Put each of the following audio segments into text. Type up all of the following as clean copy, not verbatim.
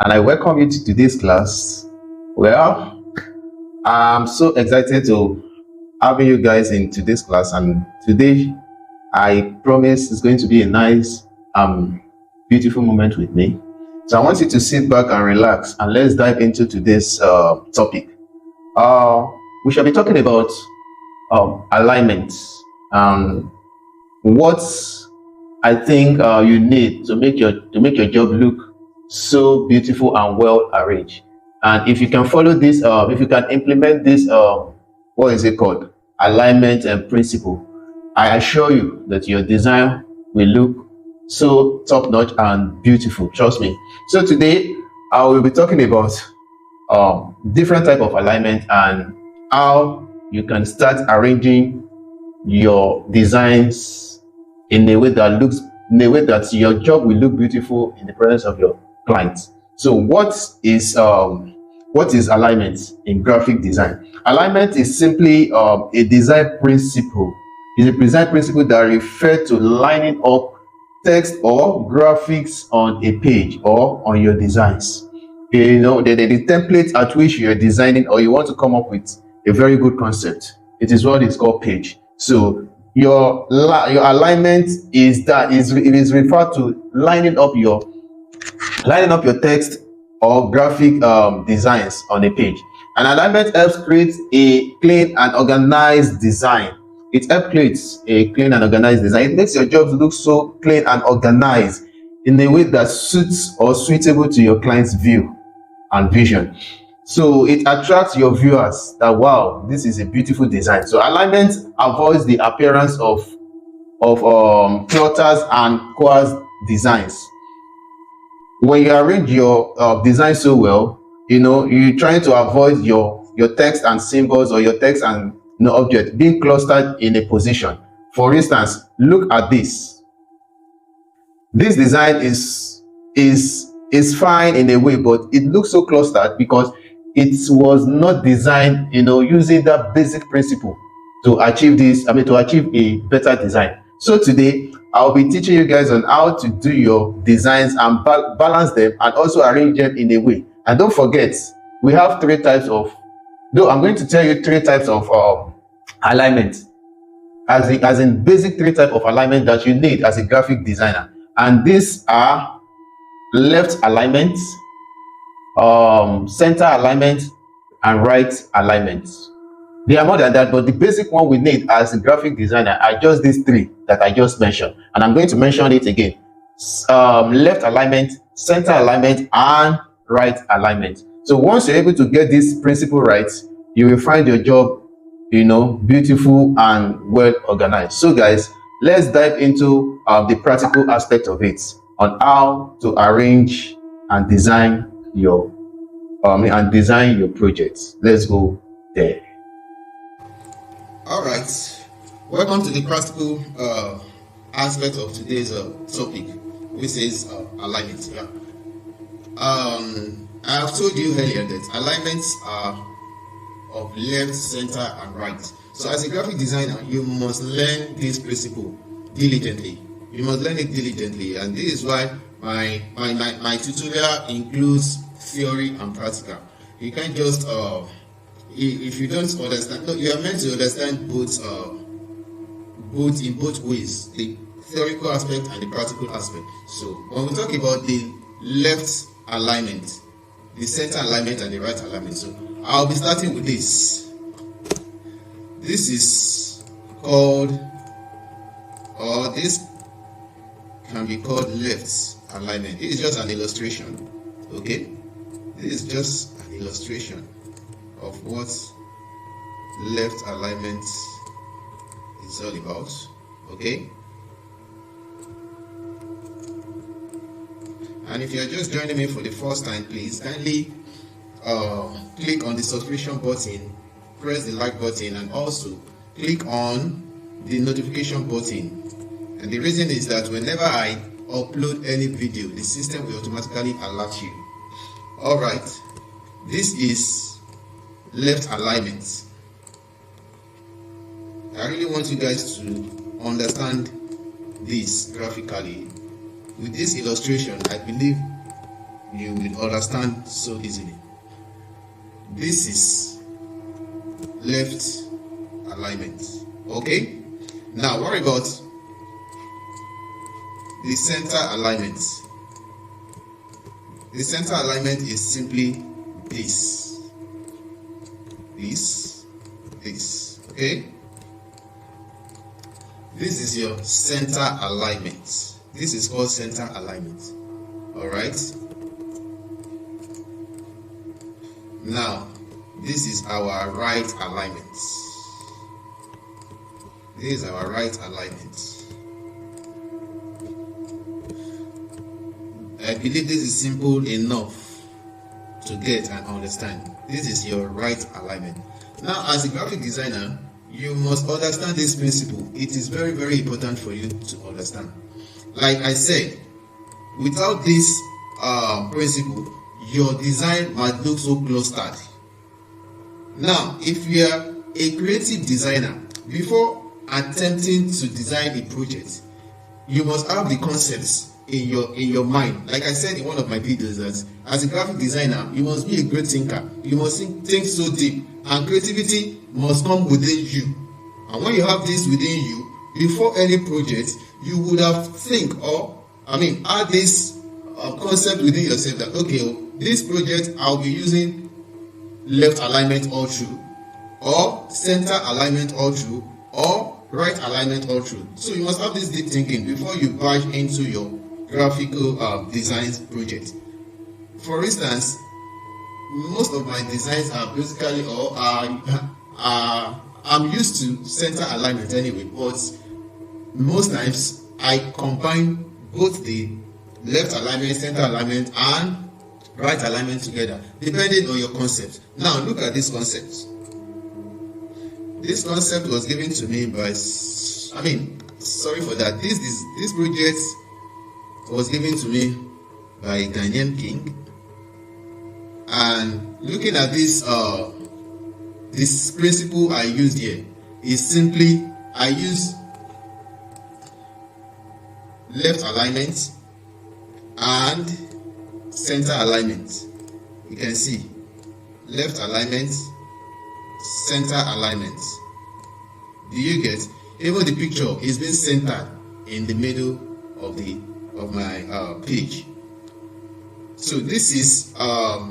and I welcome you to today's class. Well, I'm so excited to having you guys in today's class, and today I promise it's going to be a nice, beautiful moment with me. So I want you to sit back and relax, and let's dive into today's topic. Uh, we shall be talking about alignment and what I think you need to make your job look so beautiful and well arranged. And if you can follow this, if you can implement this, what is it called, alignment and principle, I assure you that your design will look so top notch and beautiful. Trust me. So today I will be talking about different type of alignment and how you can start arranging your designs in a way that your job will look beautiful in the presence of your clients. So what is alignment in graphic design? Alignment is simply a design principle. It's a design principle that refers to lining up text or graphics on a page or on your designs. The template at which you're designing or you want to come up with a very good concept. It is what is called page. So your alignment it is referred to lining up your text or graphic designs on a page. And alignment helps create a clean and organized design. It helps create a clean and organized design. It makes your jobs look so clean and organized in a way that suits or suitable to your client's view and vision. So it attracts your viewers that wow, this is a beautiful design. So alignment avoids the appearance of clutters and coarse designs. When you arrange your design so well, you're trying to avoid your text and symbols or your text and object being clustered in a position. For instance, look at this. This design is fine in a way, but it looks so clustered because it was not designed, using that basic principle to achieve this. To achieve a better design. So today, I'll be teaching you guys on how to do your designs and balance them and also arrange them in a way. And don't forget, we have three types of. Though I'm going to tell you three types of alignment, as in basic three types of alignment that you need as a graphic designer, and these are left alignment, center alignment, and right alignment. There are more than that, but the basic one we need as a graphic designer are just these three that I just mentioned, and I'm going to mention it again. Left alignment, center alignment, and right alignment. So once you're able to get this principle right, you will find your job, beautiful and well organized. So guys, let's dive into the practical aspect of it on how to arrange and design your projects. Let's go there. All right. Welcome to the practical aspect of today's topic, which is alignment. Yeah. I have told you earlier that alignments are of left, center, and right. So as a graphic designer, you must learn this principle diligently. You must learn it diligently, and this is why my tutorial includes theory and practical. You can't just if you don't understand, no, you are meant to understand both in both ways, the theoretical aspect and the practical aspect. So when we talk about the left alignment, the center alignment, and the right alignment, so I'll be starting with this. This is called, or this can be called left alignment. It is just an illustration. Okay, this is just an illustration of what left alignment is all about. Okay, and if you are just joining me for the first time, please kindly click on the subscription button, press the like button, and also click on the notification button. And the reason is that whenever I upload any video, the system will automatically alert you. All right, this is left alignment. I really want you guys to understand this graphically. With this illustration, I believe you will understand so easily. This is left alignment. Okay, now what about the center alignment? The center alignment is simply this, okay? This is your center alignment. This is called center alignment. All right. Now, this is our right alignment. This is our right alignment. I believe this is simple enough to get and understand. This is your right alignment. Now, as a graphic designer, you must understand this principle. It is very, very important for you to understand. Like I said, without this principle, your design might look so clustered. Now, if you are a creative designer, before attempting to design a project, you must have the concepts in your mind. Like I said in one of my videos, that as a graphic designer, you must be a great thinker. You must think so deep, and creativity must come within you. And when you have this within you, before any project, you would have add this concept within yourself that, okay, this project I'll be using left alignment all through, or center alignment all through, or right alignment all through. So you must have this deep thinking before you barge into your graphical designs project. For instance, most of my designs are basically I'm used to center alignment anyway, but most times I combine both the left alignment, center alignment, and right alignment together, depending on your concept. Now look at this concept. This concept was given to me by, sorry for that. This project was given to me by Ghanaian King. And looking at this principle I used here is simply, I use left alignment and center alignment. You can see left alignment, center alignment. Do you get? Even the picture is being centered in the middle of my page. So this is a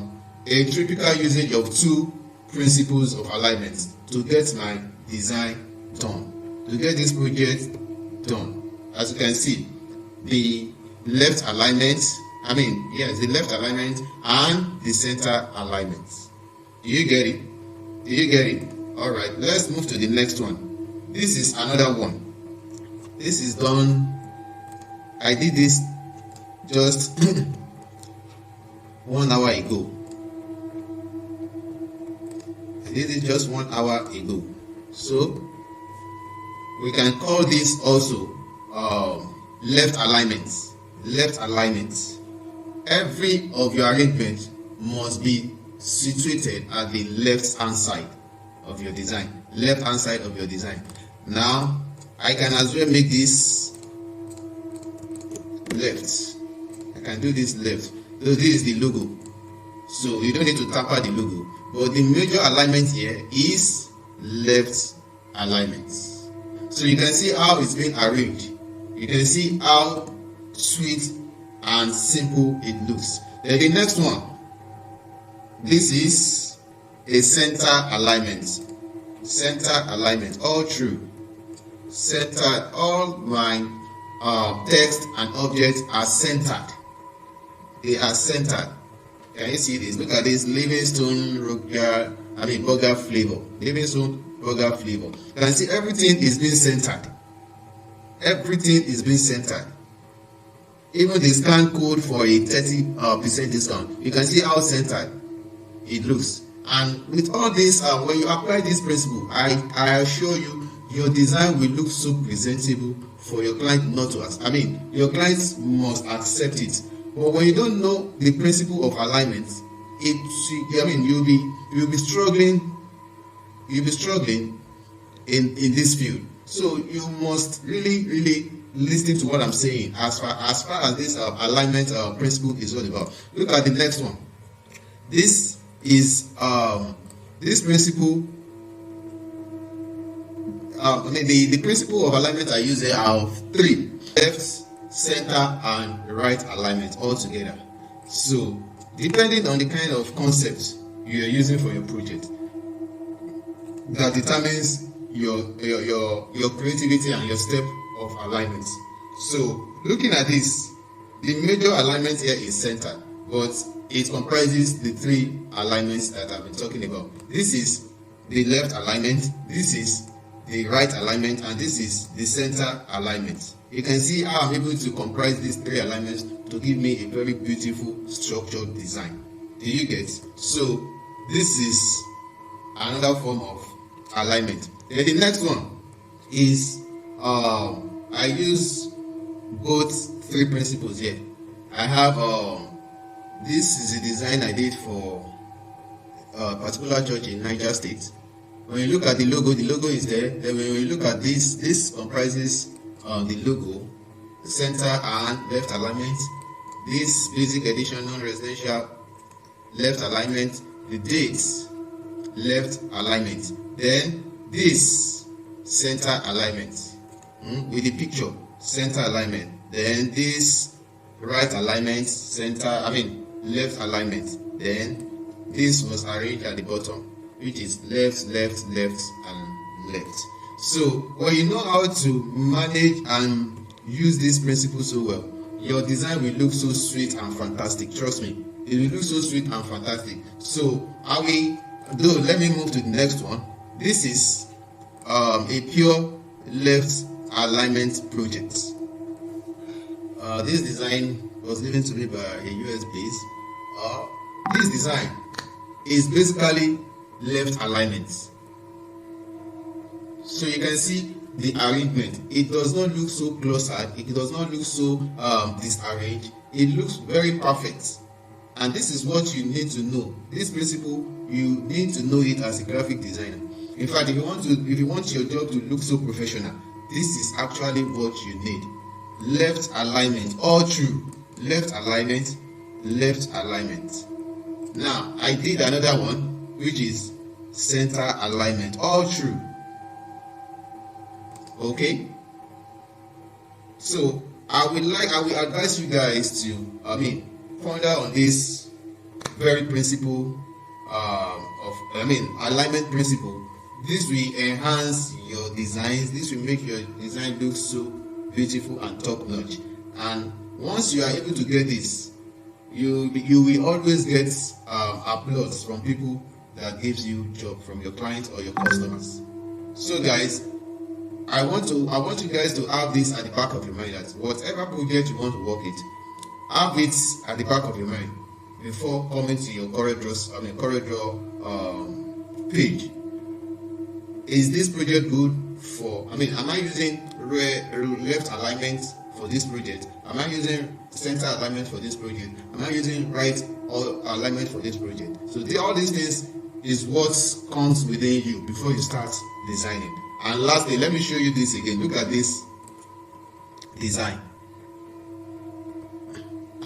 typical usage of two principles of alignment to get my design done, to get this project done. As you can see, the left alignment, the left alignment and the center alignment. Do you get it? Do you get it? All right, let's move to the next one. This is another one. This is done. I did this just 1 hour ago. I did it just 1 hour ago. So we can call this also left alignment. Left alignment. Every of your arrangement must be situated at the left hand side of your design. Left hand side of your design. Now I can as well make this left. I can do this left. So this is the logo. So you don't need to tamper the logo. But the major alignment here is left alignment. So you can see how it's been arranged. You can see how sweet and simple it looks. Then the next one. This is a center alignment. Center alignment, all through. Center, all my text and objects are centered. They are centered. Can you see this? Look at this Livingstone burger flavor. Livingstone burger flavor. You can see everything is being centered. Everything is being centered. Even the scan code for a 30% discount. You can see how centered it looks. And with all this, when you apply this principle, I assure you, your design will look so presentable for your client not to ask. Your clients must accept it. But when you don't know the principle of alignment, you'll be struggling. You'll be struggling in this field. So you must really listening to what I'm saying as far as this alignment principle is all about. Look at the next one. This is this principle. The principle of alignment I use here are of three: left, center, and right alignment all together. So, depending on the kind of concept you are using for your project, that determines your creativity and your step of alignment. So, looking at this, the major alignment here is center, but it comprises the three alignments that I've been talking about. This is the left alignment, this is the right alignment, and this is the center alignment. You can see how I'm able to comprise these three alignments to give me a very beautiful structured design. Do you get? So this is another form of alignment. Then the next one is I use both three principles here. I have this is a design I did for a particular church in Niger State. When you look at the logo is there. Then when you look at this comprises the logo, the center and left alignment. This basic edition non-residential, left alignment. The dates, left alignment. Then this center alignment with the picture, center alignment. Then this right alignment, left alignment. Then this was arranged at the bottom, which is left, left, left, and left. So when you know how to manage and use this principle so well, your design will look so sweet and fantastic. Trust me, it will look so sweet and fantastic. So let me move to the next one. This is a pure left alignment project. This design was given to me by a US base. This design is basically left alignment. So you can see the arrangement. It does not look so clustered. It does not look so disarranged. It looks very perfect. And this is what you need to know. This principle, you need to know it as a graphic designer. In fact, if you want your job to look so professional, this is actually what you need. Left alignment, all true. Left alignment, left alignment. Now, I did another one, which is center alignment, all true. Okay? So, I will advise you guys to, ponder on this very principle alignment principle. This will enhance your designs. This will make your design look so beautiful and top notch. And once you are able to get this, you will always get applause from people that gives you job, from your clients or your customers. So guys, I want you guys to have this at the back of your mind, that whatever project you want to work it, have it at the back of your mind before coming to your CorelDRAW page. Is this project good for? Am I using left alignment for this project? Am I using center alignment for this project? Am I using right alignment for this project? So all these things is what comes within you before you start designing. And lastly, let me show you this again. Look at this design.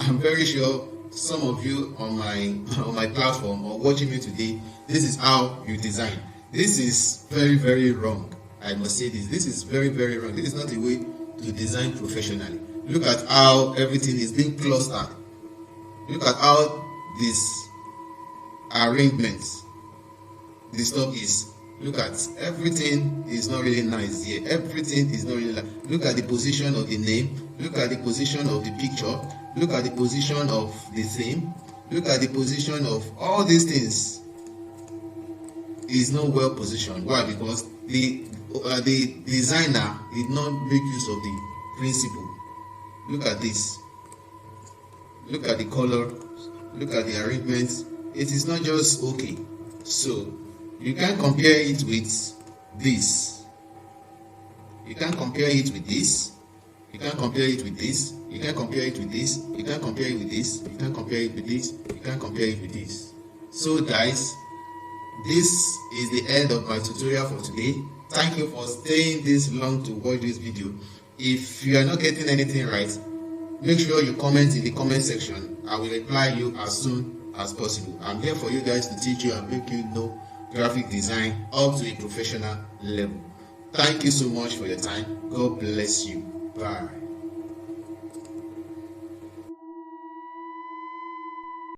I'm very sure some of you on my platform or watching me today, this is how you design. This is very, very wrong. I must say this. This is very, very wrong. This is not a way to design professionally. Look at how everything is being clustered. Look at how this arrangement, this stuff is. Look at everything is not really nice here. Everything is not really nice. Look at the position of the name. Look at the position of the picture. Look at the position of the theme. Look at the position of all these things. Is not well positioned. Why? Because the designer did not make use of the principle. Look at this. Look at the color. Look at the arrangements. It is not just okay. So you can't compare it with this. You can't compare it with this. You can't compare it with this. You can't compare it with this. You can't compare it with this. You can't compare it with this. You can't compare it with this. So guys, this is the end of my tutorial for today. Thank you for staying this long to watch this video. If you are not getting anything right, make sure you comment in the comment section. I will reply you as soon as possible. I'm here for you guys to teach you and make you know graphic design up to a professional level. Thank you so much for your time. God bless you. Bye.